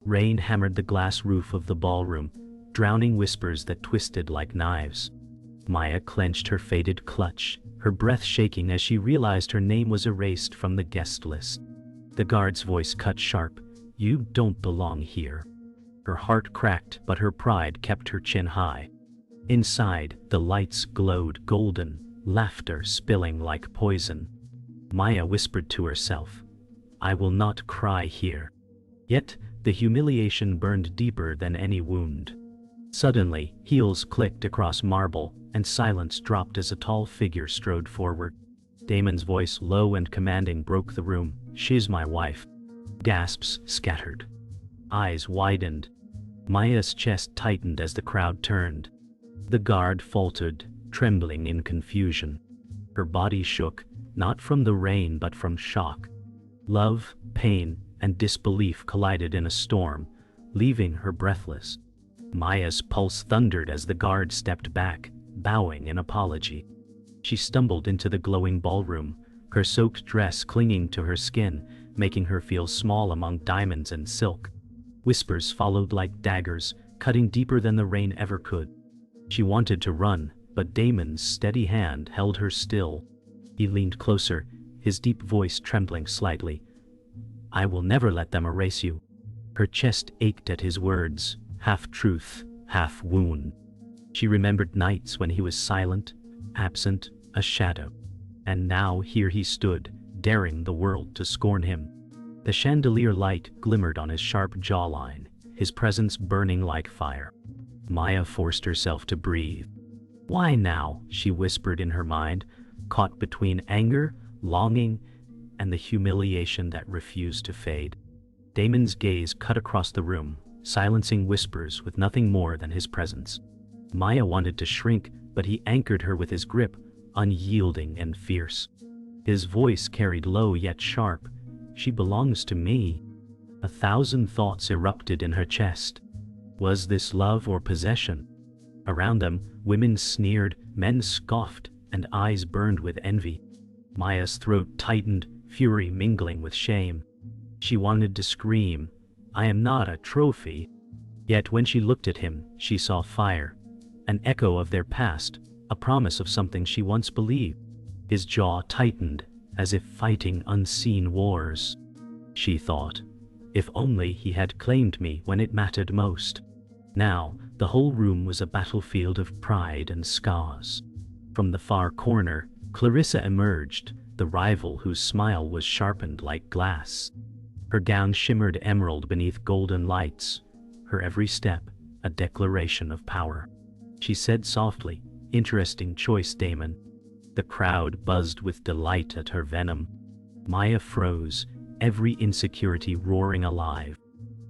Rain hammered the glass roof of the ballroom, drowning whispers that twisted like knives. Maya clenched her faded clutch, her breath shaking as she realized her name was erased from the guest list. The guard's voice cut sharp. "You don't belong here." Her heart cracked, but her pride kept her chin high. Inside, the lights glowed golden, laughter spilling like poison. Maya whispered to herself, "I will not cry here." Yet, the humiliation burned deeper than any wound. Suddenly, heels clicked across marble, and silence dropped as a tall figure strode forward. Damon's voice, low and commanding, broke the room. "She's my wife." Gasps scattered. Eyes widened. Maya's chest tightened as the crowd turned. The guard faltered, trembling in confusion. Her body shook, not from the rain but from shock. Love, pain, and disbelief collided in a storm, leaving her breathless. Maya's pulse thundered as the guard stepped back, bowing in apology. She stumbled into the glowing ballroom, her soaked dress clinging to her skin, making her feel small among diamonds and silk. Whispers followed like daggers, cutting deeper than the rain ever could. She wanted to run, but Damon's steady hand held her still. He leaned closer, his deep voice trembling slightly. "I will never let them erase you." Her chest ached at his words, half truth, half wound. She remembered nights when he was silent, absent, a shadow. And now here he stood, daring the world to scorn him. The chandelier light glimmered on his sharp jawline, his presence burning like fire. Maya forced herself to breathe. "Why now?" she whispered in her mind, caught between anger, longing, and the humiliation that refused to fade. Damon's gaze cut across the room, silencing whispers with nothing more than his presence. Maya wanted to shrink, but he anchored her with his grip, unyielding and fierce. His voice carried low yet sharp. "She belongs to me." 1,000 thoughts erupted in her chest. Was this love or possession? Around them, women sneered, men scoffed, and eyes burned with envy. Maya's throat tightened, fury mingling with shame. She wanted to scream, "I am not a trophy." Yet when she looked at him, she saw fire, an echo of their past, a promise of something she once believed. His jaw tightened, as if fighting unseen wars. She thought, if only he had claimed me when it mattered most. Now, the whole room was a battlefield of pride and scars. From the far corner, Clarissa emerged, the rival whose smile was sharpened like glass. Her gown shimmered emerald beneath golden lights, her every step a declaration of power. She said softly, "Interesting choice, Damon." The crowd buzzed with delight at her venom. Maya froze, every insecurity roaring alive.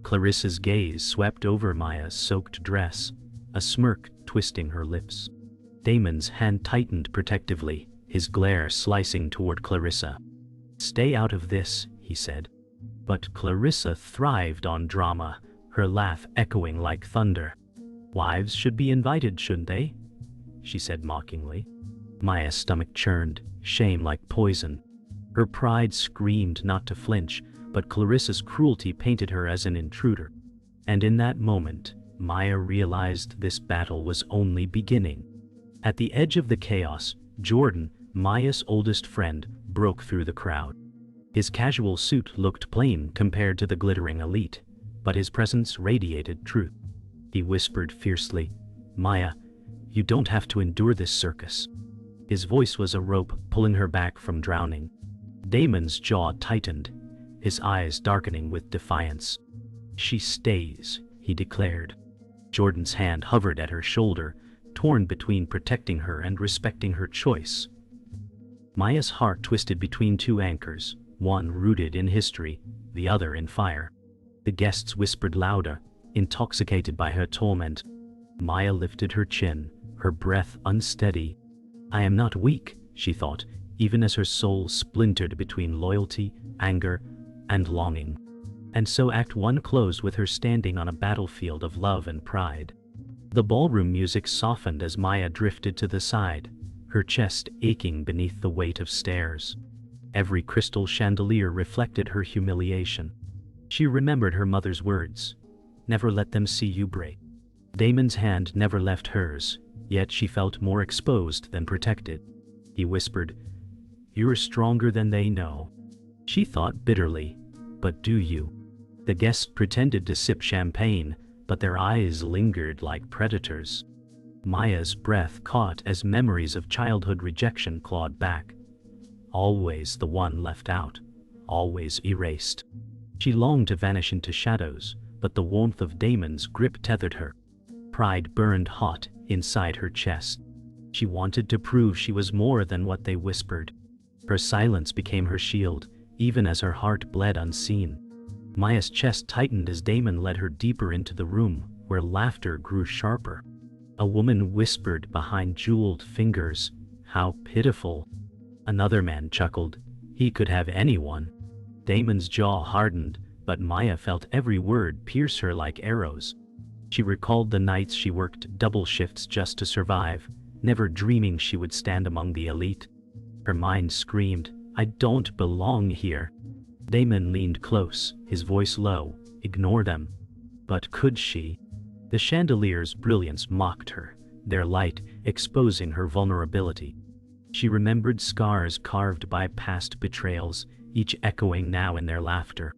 Clarissa's gaze swept over Maya's soaked dress, a smirk twisting her lips. Damon's hand tightened protectively, his glare slicing toward Clarissa. "Stay out of this," he said. But Clarissa thrived on drama, her laugh echoing like thunder. "Wives should be invited, shouldn't they?" she said mockingly. Maya's stomach churned, shame like poison. Her pride screamed not to flinch, but Clarissa's cruelty painted her as an intruder. And in that moment, Maya realized this battle was only beginning. At the edge of the chaos, Jordan, Maya's oldest friend, broke through the crowd. His casual suit looked plain compared to the glittering elite, but his presence radiated truth. He whispered fiercely, "Maya, you don't have to endure this circus." His voice was a rope pulling her back from drowning. Damon's jaw tightened, his eyes darkening with defiance. "She stays," he declared. Jordan's hand hovered at her shoulder, torn between protecting her and respecting her choice. Maya's heart twisted between two anchors, one rooted in history, the other in fire. The guests whispered louder, intoxicated by her torment. Maya lifted her chin, her breath unsteady. "I am not weak," she thought, even as her soul splintered between loyalty, anger, and longing. And so Act 1 closed with her standing on a battlefield of love and pride. The ballroom music softened as Maya drifted to the side, her chest aching beneath the weight of stares. Every crystal chandelier reflected her humiliation. She remembered her mother's words, Never let them see you break. Damon's hand never left hers, yet she felt more exposed than protected. He whispered, "You're stronger than they know." She thought bitterly, "But do you?" The guests pretended to sip champagne, but their eyes lingered like predators. Maya's breath caught as memories of childhood rejection clawed back. Always the one left out, always erased. She longed to vanish into shadows, but the warmth of Damon's grip tethered her. Pride burned hot inside her chest. She wanted to prove she was more than what they whispered. Her silence became her shield, even as her heart bled unseen. Maya's chest tightened as Damon led her deeper into the room, where laughter grew sharper. A woman whispered behind jeweled fingers, "How pitiful." Another man chuckled, "He could have anyone." Damon's jaw hardened, but Maya felt every word pierce her like arrows. She recalled the nights she worked double shifts just to survive, never dreaming she would stand among the elite. Her mind screamed, "I don't belong here." Damon leaned close, his voice low, "Ignore them." But could she? The chandelier's brilliance mocked her, their light exposing her vulnerability. She remembered scars carved by past betrayals, each echoing now in their laughter.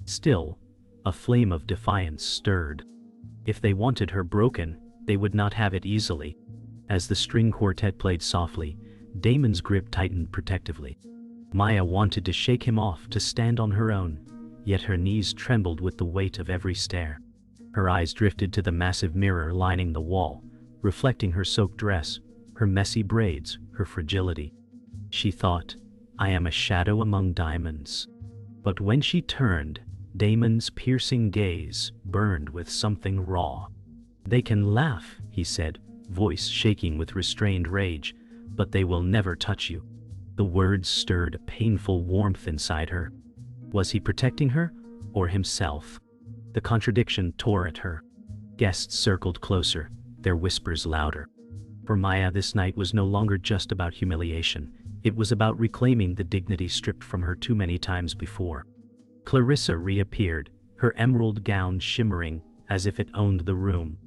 Still, a flame of defiance stirred. If they wanted her broken, they would not have it easily. As the string quartet played softly, Damon's grip tightened protectively. Maya wanted to shake him off to stand on her own, yet her knees trembled with the weight of every stare. Her eyes drifted to the massive mirror lining the wall, reflecting her soaked dress, her messy braids, her fragility. She thought, "I am a shadow among diamonds." But when she turned, Damon's piercing gaze burned with something raw. "They can laugh," he said, voice shaking with restrained rage, "but they will never touch you." The words stirred a painful warmth inside her. Was he protecting her, or himself? The contradiction tore at her. Guests circled closer, their whispers louder. For Maya, this night was no longer just about humiliation. It was about reclaiming the dignity stripped from her too many times before. Clarissa reappeared, her emerald gown shimmering as if it owned the room.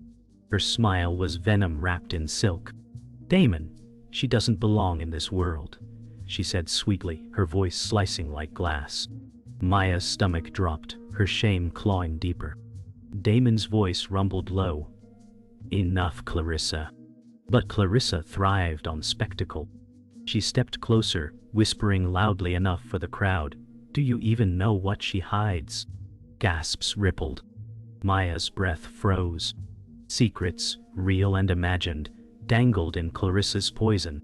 Her smile was venom wrapped in silk. "Damon, she doesn't belong in this world," she said sweetly, her voice slicing like glass. Maya's stomach dropped, her shame clawing deeper. Damon's voice rumbled low, "Enough, Clarissa." But Clarissa thrived on spectacle. She stepped closer, whispering loudly enough for the crowd, "Do you even know what she hides?" Gasps rippled. Maya's breath froze. Secrets, real and imagined, dangled in Clarissa's poison.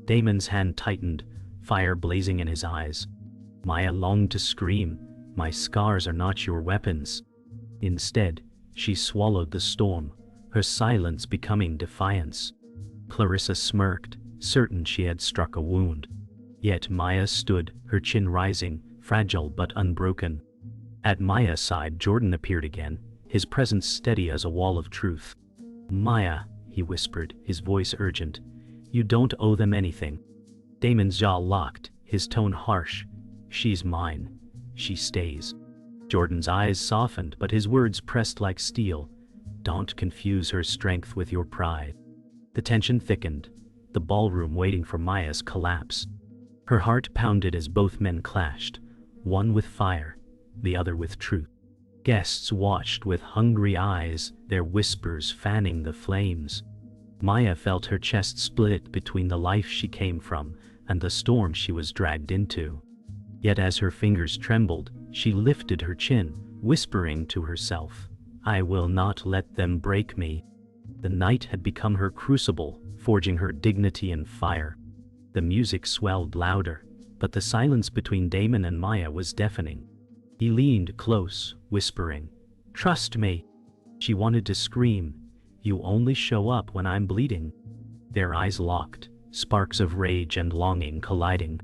Damon's hand tightened, fire blazing in his eyes. Maya longed to scream, "My scars are not your weapons." Instead, she swallowed the storm, her silence becoming defiance. Clarissa smirked, certain she had struck a wound. Yet Maya stood, her chin rising, fragile but unbroken. At Maya's side, Jordan appeared again, his presence steady as a wall of truth. "Maya," he whispered, his voice urgent, "you don't owe them anything." Damon's jaw locked, his tone harsh. "She's mine. She stays." Jordan's eyes softened, but his words pressed like steel. "Don't confuse her strength with your pride." The tension thickened, the ballroom waiting for Maya's collapse. Her heart pounded as both men clashed, one with fire, the other with truth. Guests watched with hungry eyes, their whispers fanning the flames. Maya felt her chest split between the life she came from and the storm she was dragged into. Yet as her fingers trembled, she lifted her chin, whispering to herself, "I will not let them break me." The night had become her crucible, forging her dignity in fire. The music swelled louder, but the silence between Damon and Maya was deafening. He leaned close, whispering, "Trust me." She wanted to scream, "You only show up when I'm bleeding." Their eyes locked, sparks of rage and longing colliding.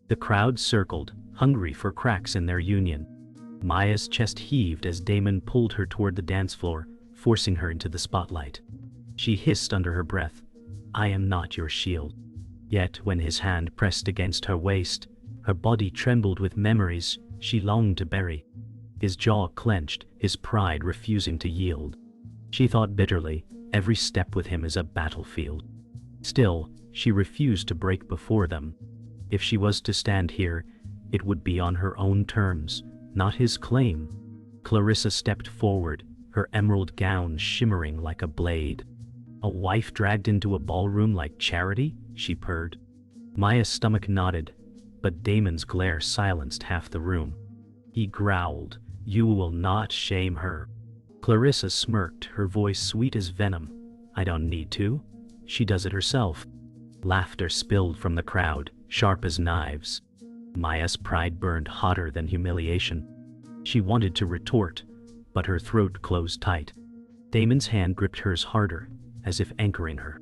The crowd circled, hungry for cracks in their union. Maya's chest heaved as Damon pulled her toward the dance floor, forcing her into the spotlight. She hissed under her breath, "I am not your shield." Yet when his hand pressed against her waist, her body trembled with memories she longed to bury. His jaw clenched, his pride refusing to yield. She thought bitterly, every step with him is a battlefield. Still, she refused to break before them. If she was to stand here, it would be on her own terms, not his claim. Clarissa stepped forward, her emerald gown shimmering like a blade. "A wife dragged into a ballroom like charity?" she purred. Maya's stomach nodded, but Damon's glare silenced half the room. He growled, "You will not shame her." Clarissa smirked, her voice sweet as venom. "I don't need to. She does it herself." Laughter spilled from the crowd, sharp as knives. Maya's pride burned hotter than humiliation. She wanted to retort, but her throat closed tight. Damon's hand gripped hers harder, as if anchoring her.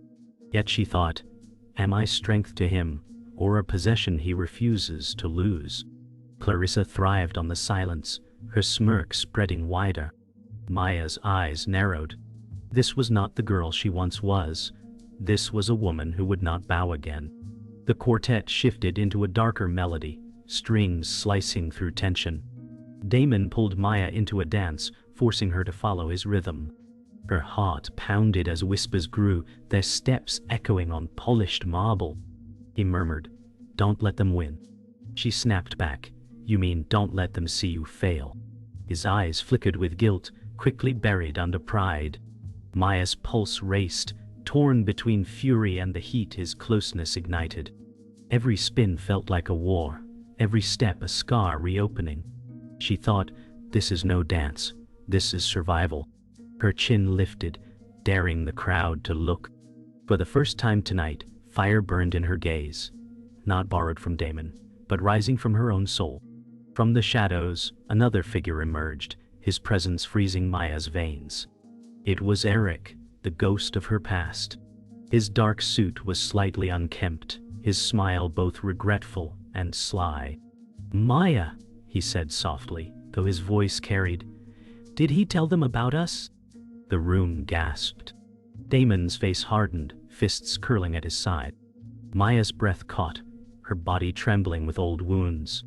Yet she thought, am I strength to him, or a possession he refuses to lose? Clarissa thrived on the silence, her smirk spreading wider. Maya's eyes narrowed. This was not the girl she once was. This was a woman who would not bow again. The quartet shifted into a darker melody, strings slicing through tension. Damon pulled Maya into a dance, forcing her to follow his rhythm. Her heart pounded as whispers grew, their steps echoing on polished marble. He murmured, "Don't let them win." She snapped back, "You mean don't let them see you fail." His eyes flickered with guilt, quickly buried under pride. Maya's pulse raced, torn between fury and the heat his closeness ignited. Every spin felt like a war, every step a scar reopening. She thought, this is no dance, this is survival. Her chin lifted, daring the crowd to look. For the first time tonight, fire burned in her gaze. Not borrowed from Damon, but rising from her own soul. From the shadows, another figure emerged, his presence freezing Maya's veins. It was Eric, the ghost of her past. His dark suit was slightly unkempt, his smile both regretful and sly. "Maya," he said softly, though his voice carried, "did he tell them about us?" The room gasped. Damon's face hardened, fists curling at his side. Maya's breath caught, her body trembling with old wounds.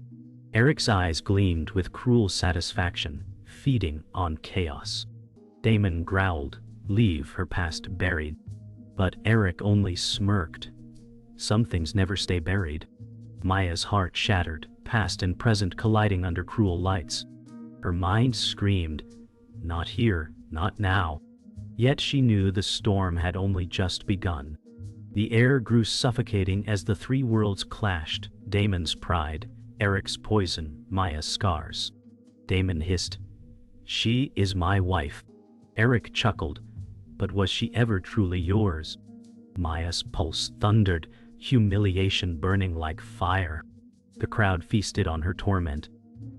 Eric's eyes gleamed with cruel satisfaction, feeding on chaos. Damon growled, "Leave her past buried." But Eric only smirked. Some things never stay buried. Maya's heart shattered, past and present colliding under cruel lights. Her mind screamed, "Not here, not now." Yet she knew the storm had only just begun. The air grew suffocating as the three worlds clashed, Damon's pride, Eric's poison, Maya's scars. Damon hissed, "She is my wife." Eric chuckled, "But was she ever truly yours?" Maya's pulse thundered, humiliation burning like fire. The crowd feasted on her torment.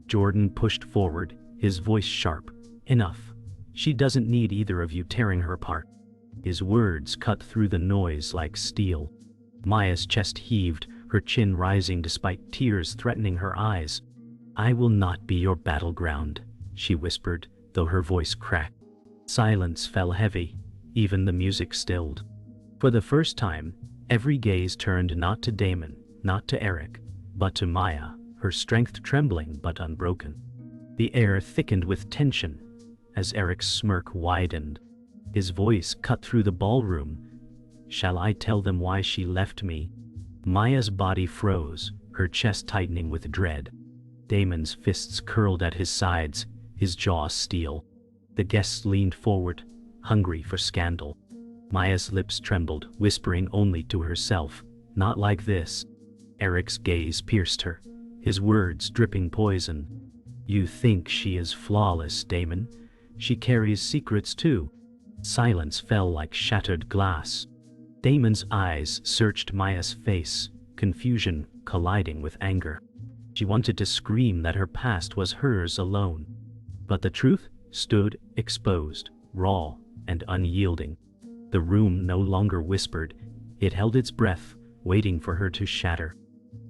Jordan pushed forward, his voice sharp, "Enough. She doesn't need either of you tearing her apart." His words cut through the noise like steel. Maya's chest heaved, her chin rising despite tears threatening her eyes. "I will not be your battleground," she whispered, though her voice cracked. Silence fell heavy, even the music stilled. For the first time, every gaze turned not to Damon, not to Eric, but to Maya, her strength trembling but unbroken. The air thickened with tension as Eric's smirk widened. His voice cut through the ballroom. "Shall I tell them why she left me?" Maya's body froze, her chest tightening with dread. Damon's fists curled at his sides, his jaw steel. The guests leaned forward, hungry for scandal. Maya's lips trembled, whispering only to herself, "Not like this." Eric's gaze pierced her, his words dripping poison. "You think she is flawless, Damon. She carries secrets too." Silence fell like shattered glass. Damon's eyes searched Maya's face, confusion colliding with anger. She wanted to scream that her past was hers alone. But the truth stood exposed, raw and unyielding. The room no longer whispered, it held its breath, waiting for her to shatter.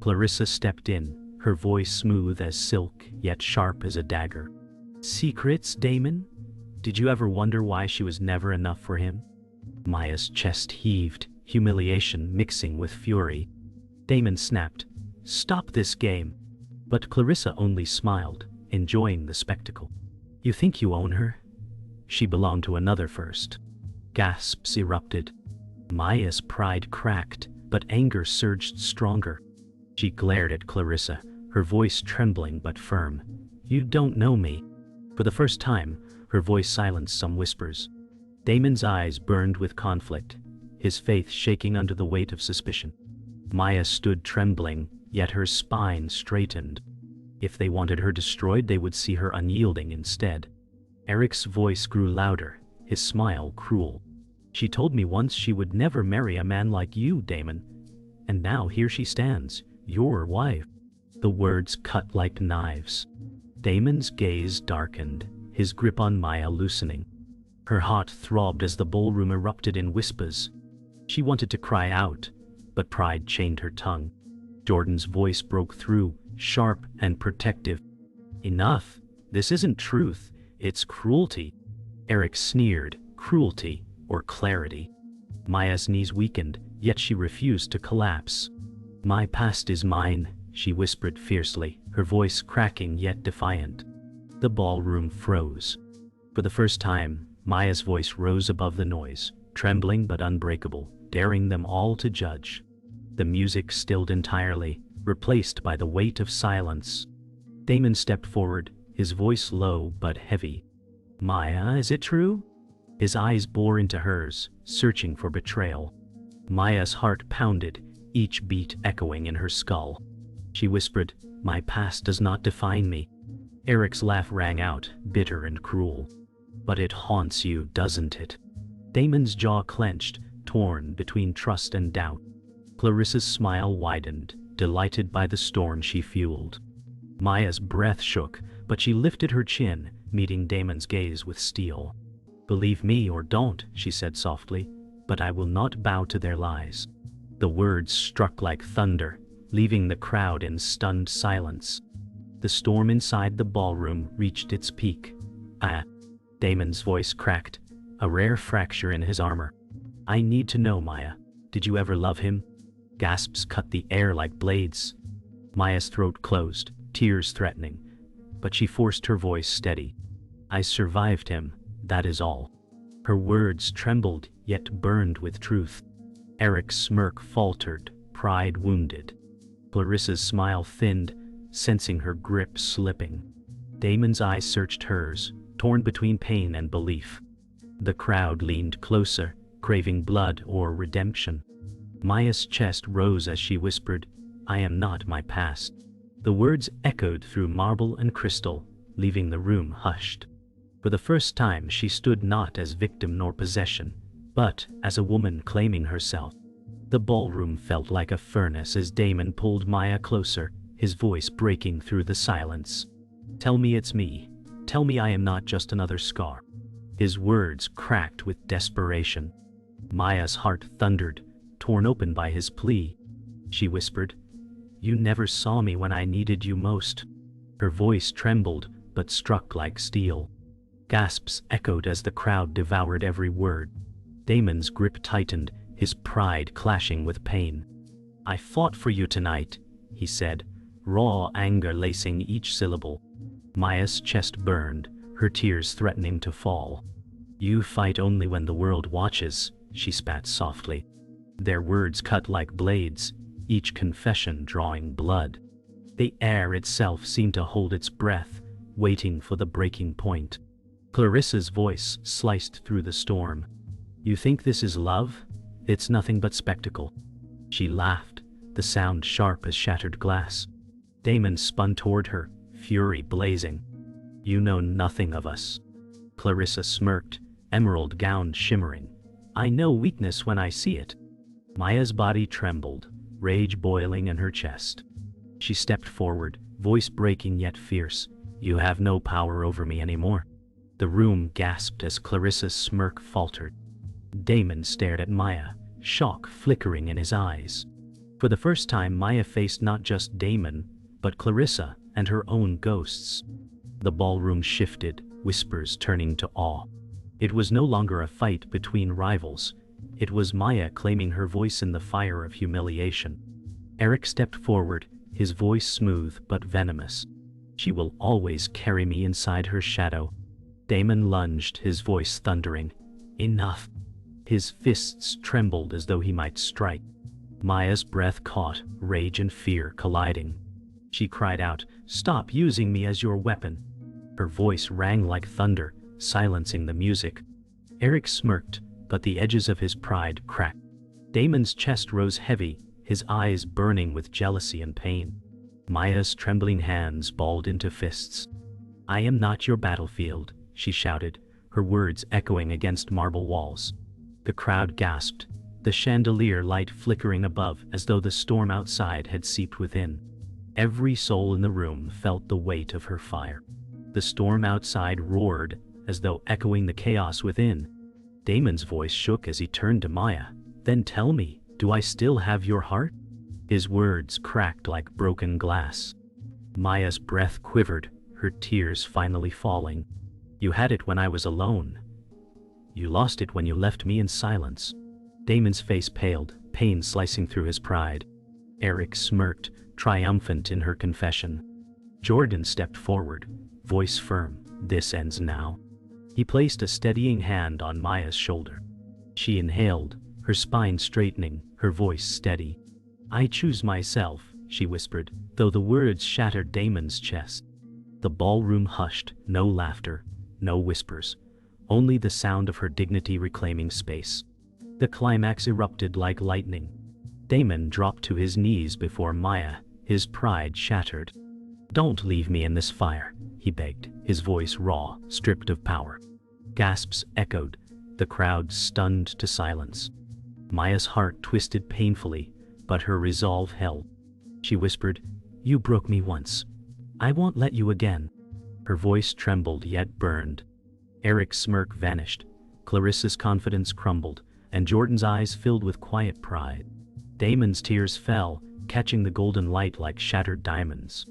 Clarissa stepped in, her voice smooth as silk, yet sharp as a dagger. "Secrets, Damon? Did you ever wonder why she was never enough for him?" Maya's chest heaved, humiliation mixing with fury. Damon snapped, "Stop this game." But Clarissa only smiled, enjoying the spectacle. You think you own her? She belonged to another first. Gasps erupted. Maya's pride cracked, but anger surged stronger. She glared at Clarissa, her voice trembling but firm. You don't know me. For the first time, her voice silenced some whispers. Damon's eyes burned with conflict, his faith shaking under the weight of suspicion. Maya stood trembling, yet her spine straightened. If they wanted her destroyed, they would see her unyielding instead. Eric's voice grew louder, his smile cruel. She told me once she would never marry a man like you, Damon. And now here she stands, your wife. The words cut like knives. Damon's gaze darkened, his grip on Maya loosening. Her heart throbbed as the ballroom erupted in whispers. She wanted to cry out, but pride chained her tongue. Jordan's voice broke through, sharp and protective. Enough. This isn't truth, it's cruelty. Eric sneered, cruelty or clarity. Maya's knees weakened, yet she refused to collapse. My past is mine, she whispered fiercely, her voice cracking yet defiant. The ballroom froze. For the first time, Maya's voice rose above the noise, trembling but unbreakable, daring them all to judge. The music stilled entirely, replaced by the weight of silence. Damon stepped forward, his voice low but heavy. Maya, is it true? His eyes bore into hers, searching for betrayal. Maya's heart pounded, each beat echoing in her skull. She whispered, my past does not define me. Eric's laugh rang out, bitter and cruel. But it haunts you, doesn't it? Damon's jaw clenched, torn between trust and doubt. Clarissa's smile widened, delighted by the storm she fueled. Maya's breath shook, but she lifted her chin, meeting Damon's gaze with steel. Believe me or don't, she said softly, but I will not bow to their lies. The words struck like thunder, leaving the crowd in stunned silence. The storm inside the ballroom reached its peak. Damon's voice cracked, a rare fracture in his armor. I need to know, Maya. Did you ever love him? Gasps cut the air like blades. Maya's throat closed, tears threatening, but she forced her voice steady. I survived him, that is all. Her words trembled, yet burned with truth. Eric's smirk faltered, pride wounded. Clarissa's smile thinned, sensing her grip slipping. Damon's eyes searched hers, torn between pain and belief. The crowd leaned closer, craving blood or redemption. Maya's chest rose as she whispered, I am not my past. The words echoed through marble and crystal, leaving the room hushed. For the first time she stood not as victim nor possession, but as a woman claiming herself. The ballroom felt like a furnace as Damon pulled Maya closer, his voice breaking through the silence. Tell me it's me. Tell me I am not just another scar. His words cracked with desperation. Maya's heart thundered, torn open by his plea. She whispered, You never saw me when I needed you most. Her voice trembled, but struck like steel. Gasps echoed as the crowd devoured every word. Damon's grip tightened, his pride clashing with pain. I fought for you tonight, he said, raw anger lacing each syllable. Maya's chest burned, her tears threatening to fall. You fight only when the world watches, she spat softly. Their words cut like blades, each confession drawing blood. The air itself seemed to hold its breath, waiting for the breaking point. Clarissa's voice sliced through the storm. You think this is love? It's nothing but spectacle. She laughed, the sound sharp as shattered glass. Damon spun toward her, fury blazing. You know nothing of us. Clarissa smirked, emerald gown shimmering. I know weakness when I see it. Maya's body trembled, rage boiling in her chest. She stepped forward, voice breaking yet fierce. You have no power over me anymore. The room gasped as Clarissa's smirk faltered. Damon stared at Maya, shock flickering in his eyes. For the first time, Maya faced not just Damon, but Clarissa and her own ghosts. The ballroom shifted, whispers turning to awe. It was no longer a fight between rivals. It was Maya claiming her voice in the fire of humiliation. Eric stepped forward, his voice smooth but venomous. She will always carry me inside her shadow. Damon lunged, his voice thundering. Enough. His fists trembled as though he might strike. Maya's breath caught, rage and fear colliding. She cried out, "Stop using me as your weapon." Her voice rang like thunder, silencing the music. Eric smirked, but the edges of his pride cracked. Damon's chest rose heavy, his eyes burning with jealousy and pain. Maya's trembling hands balled into fists. "I am not your battlefield," she shouted, her words echoing against marble walls. The crowd gasped, the chandelier light flickering above as though the storm outside had seeped within. Every soul in the room felt the weight of her fire. The storm outside roared, as though echoing the chaos within. Damon's voice shook as he turned to Maya. "Then tell me, do I still have your heart?" His words cracked like broken glass. Maya's breath quivered, her tears finally falling. "You had it when I was alone. You lost it when you left me in silence." Damon's face paled, pain slicing through his pride. Eric smirked, triumphant in her confession. Jordan stepped forward, voice firm. "This ends now." He placed a steadying hand on Maya's shoulder. She inhaled, her spine straightening, her voice steady. "I choose myself," she whispered, though the words shattered Damon's chest. The ballroom hushed, no laughter, no whispers, only the sound of her dignity reclaiming space. The climax erupted like lightning. Damon dropped to his knees before Maya, his pride shattered. "Don't leave me in this fire," he begged, his voice raw, stripped of power. Gasps echoed, the crowd stunned to silence. Maya's heart twisted painfully, but her resolve held. She whispered, "You broke me once. I won't let you again." Her voice trembled yet burned. Eric's smirk vanished, Clarissa's confidence crumbled, and Jordan's eyes filled with quiet pride. Damon's tears fell, catching the golden light like shattered diamonds.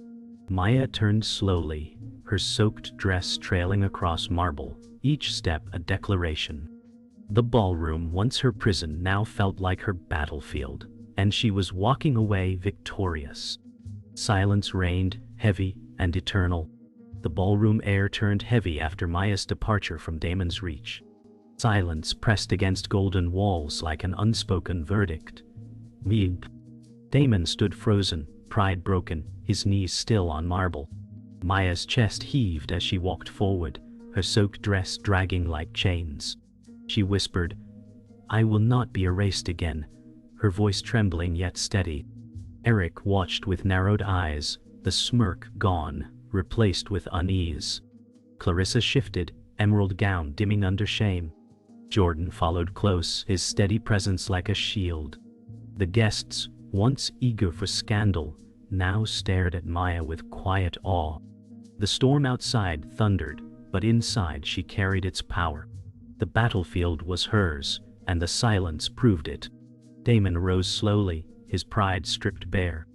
Maya turned slowly, her soaked dress trailing across marble, each step a declaration. The ballroom, once her prison, now felt like her battlefield, and she was walking away victorious. Silence reigned, heavy and eternal. The ballroom air turned heavy after Maya's departure from Damon's reach. Silence pressed against golden walls like an unspoken verdict. Weep. Damon stood frozen, pride broken, his knees still on marble. Maya's chest heaved as she walked forward, her soaked dress dragging like chains. She whispered, "I will not be erased again," her voice trembling yet steady. Eric watched with narrowed eyes, the smirk gone, replaced with unease. Clarissa shifted, emerald gown dimming under shame. Jordan followed close, his steady presence like a shield. The guests, once eager for scandal, now stared at Maya with quiet awe. The storm outside thundered, but inside she carried its power. The battlefield was hers, and the silence proved it. Damon rose slowly, his pride stripped bare.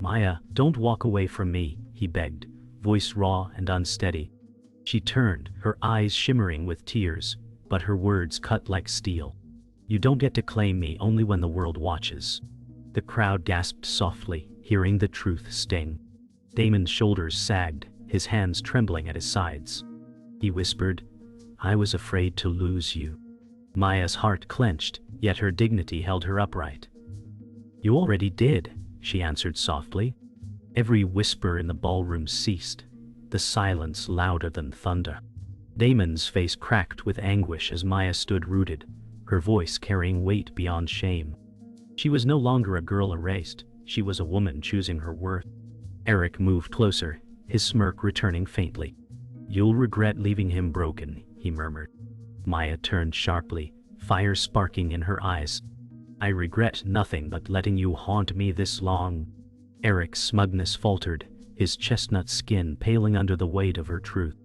"Maya, don't walk away from me," he begged, voice raw and unsteady. She turned, her eyes shimmering with tears, but her words cut like steel. "You don't get to claim me only when the world watches." The crowd gasped softly, hearing the truth sting. Damon's shoulders sagged, his hands trembling at his sides. He whispered, "I was afraid to lose you." Maya's heart clenched, yet her dignity held her upright. "You already did," she answered softly. Every whisper in the ballroom ceased, the silence louder than thunder. Damon's face cracked with anguish as Maya stood rooted, her voice carrying weight beyond shame. She was no longer a girl erased, she was a woman choosing her worth. Eric moved closer, his smirk returning faintly. "You'll regret leaving him broken," he murmured. Maya turned sharply, fire sparking in her eyes. "I regret nothing but letting you haunt me this long." Eric's smugness faltered, his chestnut skin paling under the weight of her truth.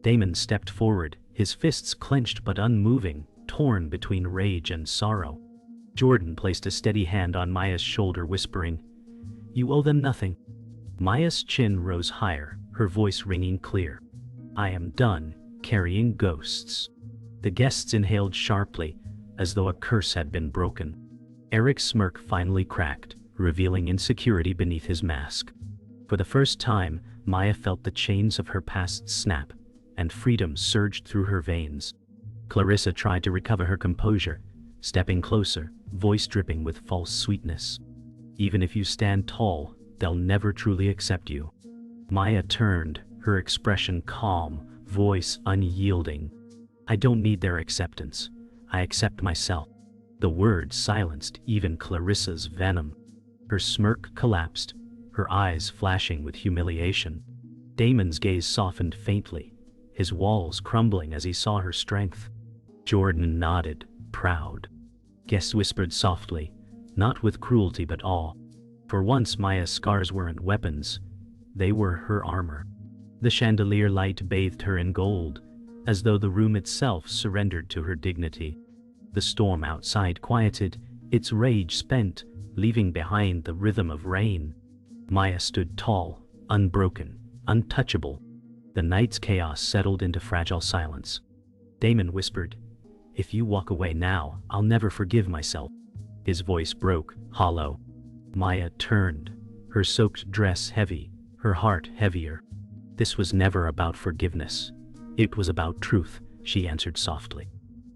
Damon stepped forward, his fists clenched but unmoving, torn between rage and sorrow. Jordan placed a steady hand on Maya's shoulder, whispering, "You owe them nothing." Maya's chin rose higher, her voice ringing clear. "I am done carrying ghosts." The guests inhaled sharply, as though a curse had been broken. Eric's smirk finally cracked, revealing insecurity beneath his mask. For the first time, Maya felt the chains of her past snap, and freedom surged through her veins. Clarissa tried to recover her composure, stepping closer, voice dripping with false sweetness. Even if you stand tall, they'll never truly accept you. Maya turned, her expression calm, voice unyielding. I don't need their acceptance. I accept myself. The words silenced even Clarissa's venom. Her smirk collapsed, her eyes flashing with humiliation. Damon's gaze softened faintly, his walls crumbling as he saw her strength. Jordan nodded, proud. Guest whispered softly, not with cruelty but awe. For once Maya's scars weren't weapons, they were her armor. The chandelier light bathed her in gold, as though the room itself surrendered to her dignity. The storm outside quieted, its rage spent, leaving behind the rhythm of rain. Maya stood tall, unbroken, untouchable. The night's chaos settled into fragile silence. Damon whispered, "If you walk away now, I'll never forgive myself." His voice broke, hollow. Maya turned, her soaked dress heavy, her heart heavier. This was never about forgiveness. It was about truth, she answered softly.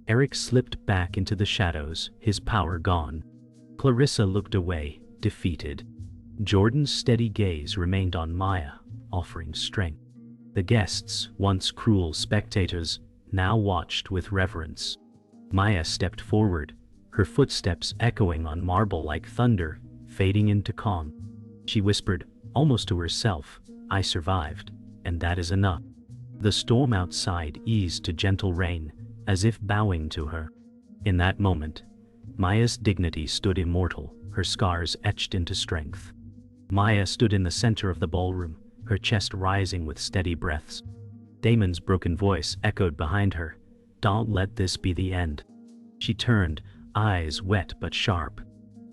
Eric slipped back into the shadows, his power gone. Clarissa looked away, defeated. Jordan's steady gaze remained on Maya, offering strength. The guests, once cruel spectators, now watched with reverence. Maya stepped forward, her footsteps echoing on marble like thunder, fading into calm. She whispered, almost to herself, "I survived, and that is enough." The storm outside eased to gentle rain, as if bowing to her. In that moment, Maya's dignity stood immortal, her scars etched into strength. Maya stood in the center of the ballroom, her chest rising with steady breaths. Damon's broken voice echoed behind her, "Don't let this be the end." She turned, eyes wet but sharp.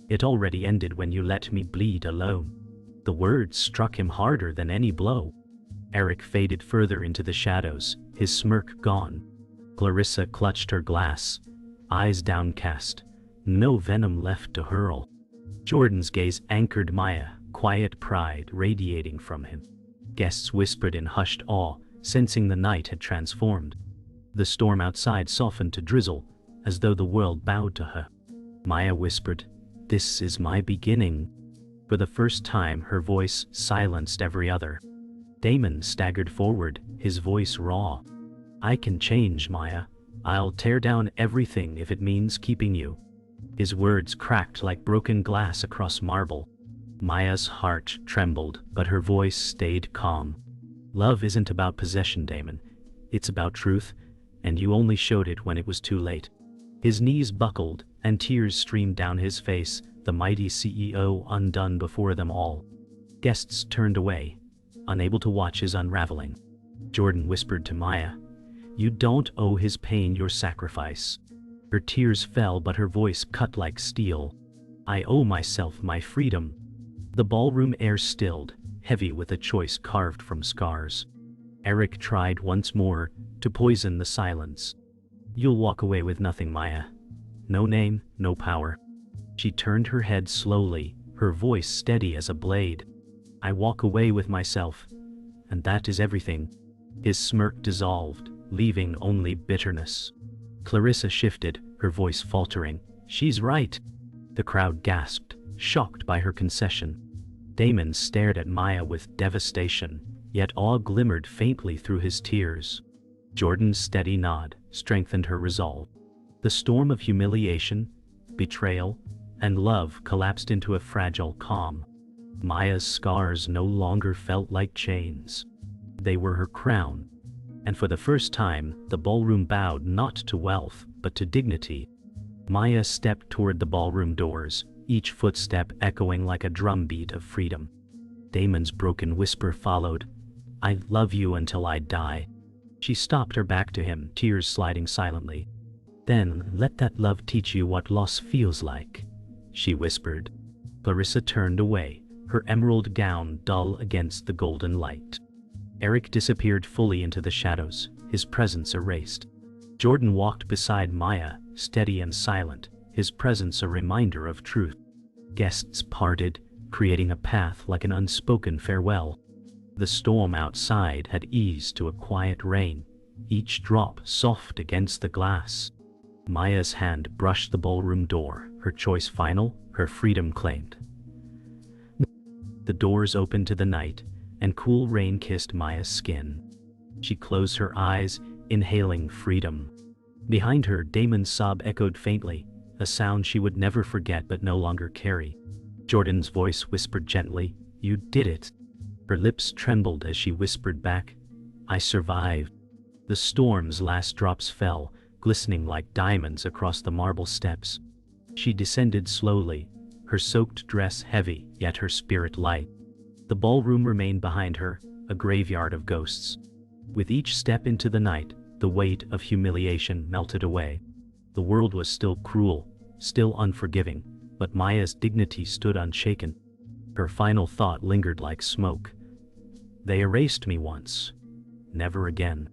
"It already ended when you let me bleed alone." The words struck him harder than any blow. Eric faded further into the shadows, his smirk gone. Clarissa clutched her glass, eyes downcast, no venom left to hurl. Jordan's gaze anchored Maya, quiet pride radiating from him. Guests whispered in hushed awe, sensing the night had transformed. The storm outside softened to drizzle, as though the world bowed to her. Maya whispered, "This is my beginning." For the first time, her voice silenced every other. Damon staggered forward, his voice raw. "I can change, Maya. I'll tear down everything if it means keeping you." His words cracked like broken glass across marble. Maya's heart trembled, but her voice stayed calm. "Love isn't about possession, Damon. It's about truth, and you only showed it when it was too late." His knees buckled, and tears streamed down his face, the mighty CEO undone before them all. Guests turned away, unable to watch his unraveling. Jordan whispered to Maya, "You don't owe his pain your sacrifice." Her tears fell, but her voice cut like steel. "I owe myself my freedom." The ballroom air stilled, heavy with a choice carved from scars. Eric tried once more to poison the silence. "You'll walk away with nothing, Maya. No name, no power." She turned her head slowly, her voice steady as a blade. "I walk away with myself, and that is everything." His smirk dissolved, leaving only bitterness. Clarissa shifted, her voice faltering. "She's right." The crowd gasped, shocked by her concession. Damon stared at Maya with devastation, yet awe glimmered faintly through his tears. Jordan's steady nod strengthened her resolve. The storm of humiliation, betrayal, and love collapsed into a fragile calm. Maya's scars no longer felt like chains. They were her crown, and for the first time, the ballroom bowed not to wealth, but to dignity. Maya stepped toward the ballroom doors, each footstep echoing like a drumbeat of freedom. Damon's broken whisper followed, "I love you until I die." She stopped her back to him, tears sliding silently. "Then let that love teach you what loss feels like," she whispered. Clarissa turned away, her emerald gown dull against the golden light. Eric disappeared fully into the shadows, his presence erased. Jordan walked beside Maya, steady and silent, his presence a reminder of truth. Guests parted, creating a path like an unspoken farewell. The storm outside had eased to a quiet rain, each drop soft against the glass. Maya's hand brushed the ballroom door, her choice final, her freedom claimed. The doors opened to the night, and cool rain kissed Maya's skin. She closed her eyes, inhaling freedom. Behind her, Damon's sob echoed faintly, a sound she would never forget but no longer carry. Jordan's voice whispered gently, "You did it." Her lips trembled as she whispered back, "I survived." The storm's last drops fell, glistening like diamonds across the marble steps. She descended slowly, her soaked dress heavy, yet her spirit light. The ballroom remained behind her, a graveyard of ghosts. With each step into the night, the weight of humiliation melted away. The world was still cruel, still unforgiving, but Maya's dignity stood unshaken. Her final thought lingered like smoke. "They erased me once. Never again."